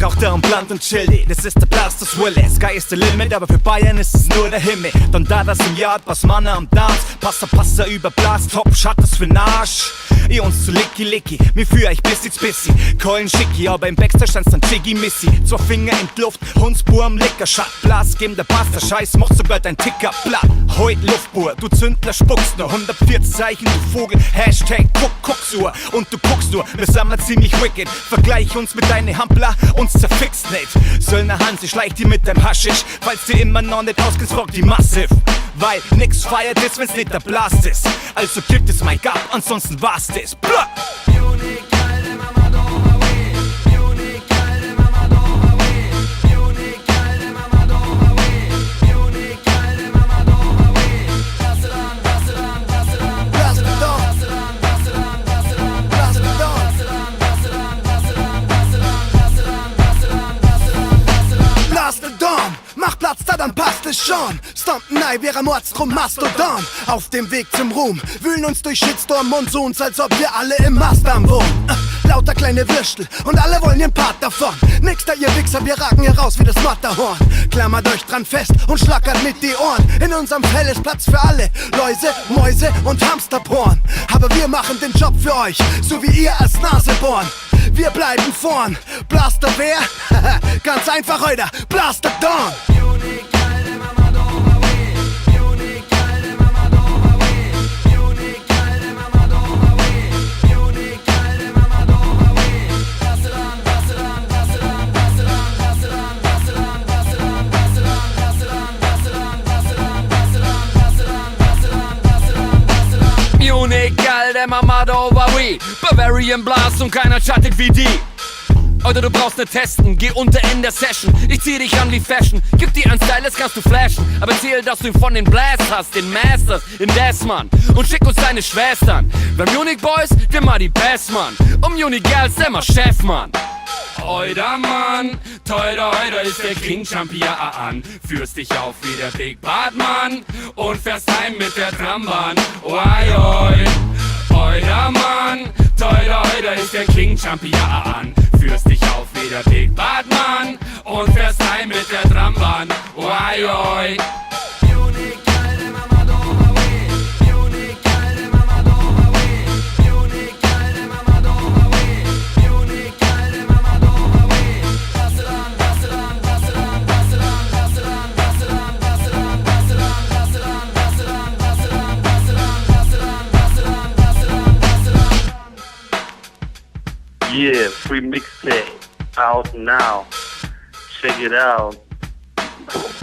Raucht er am Blunt und chillt, das ist der Blast, das Wille. Sky ist the limit, aber für Bayern ist es nur der Himmel. Dann da das im Yard, was Mann am Dance. Passa über Blast, Top, Schattes für Arsch. Ihr uns zu licky, mir für euch bis jetzt busy. Keulen schicki, aber im Backstage stand's dann Jiggy Missy. 2 Finger in die Luft, Hundsbur am Licker. Schad, Blast, geben der Pass, der Scheiß macht sogar dein Ticker platt. Heut Luftbur, du Zündler spuckst nur 140 Zeichen, du Vogel, Hashtag Gucksur. Und du guckst nur, wir sind mal ziemlich wicked. Vergleich uns mit deinen Hampler, uns zerfixt nicht. Söllner Hansi schleicht dir mit deinem Haschisch. Falls dir immer noch nicht ausgehst, frag die Massive. Weil nix feiert ist, wenn's nicht der Blast ist. Also gibt es mein Gab, ansonsten war's das. Blah! Mach Platz, da dann passt es schon. Stompen Ei, wäre Mordstrom Mastodon. Auf dem Weg zum Ruhm, wühlen uns durch Shitstorm-Monsuns, als ob wir alle im Mastdarm wohnen. Lauter kleine Würstel und alle wollen ihren Part davon. Nix da, ihr Wichser, wir ragen hier raus wie das Matterhorn. Klammert euch dran fest und schlackert mit die Ohren. In unserem Fell ist Platz für alle, Läuse, Mäuse und Hamsterporn. Aber wir machen den Job für euch, so wie ihr als Nase bohren. Wir bleiben vorn. Blaster wer? Ganz einfach, heute. Blaster Dawn. Munich, geil, der Mamado war we. Bavarian Blast und keiner chattet wie die. Oder du brauchst ne Testen, geh unter in der Session. Ich zieh dich an wie Fashion, gib dir ein Style, das kannst du flashen. Aber erzähl, dass du ihn von den Blast hast, den Masters, in Desmann. Und schick uns deine Schwestern. Beim Munich Boys, der mal die Best, Mann. Um Munich Girls, der mal Chef, Mann. Oida Mann, teurer ist der King Champion an. Führst dich auf wie der Big Bad Mann und fährst heim mit der Trambahn. Oi, oi. Oida Mann, teurer ist der King Champion an. Führst dich auf wie der Big Bad Mann und fährst heim mit der Trambahn. Oi, oi. Yeah, free mixtape out now. Check it out.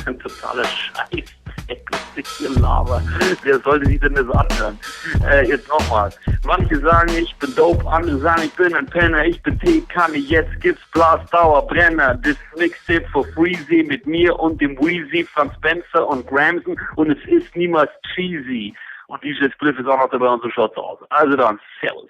Ein totaler Scheiß. Ich laber. Wer sollte sich denn das anhören? Jetzt nochmal. Manche sagen, ich bin dope, andere sagen, ich bin ein Penner, ich bin T-Kanne, jetzt gibt's Blastdowerbrenna. Das Mixtape for Freezy mit mir und dem Weezy, Franz Spencer und Gramson und es ist niemals cheesy. Und DJ Spliff ist auch noch dabei und so schaut's aus. Also dann, servus.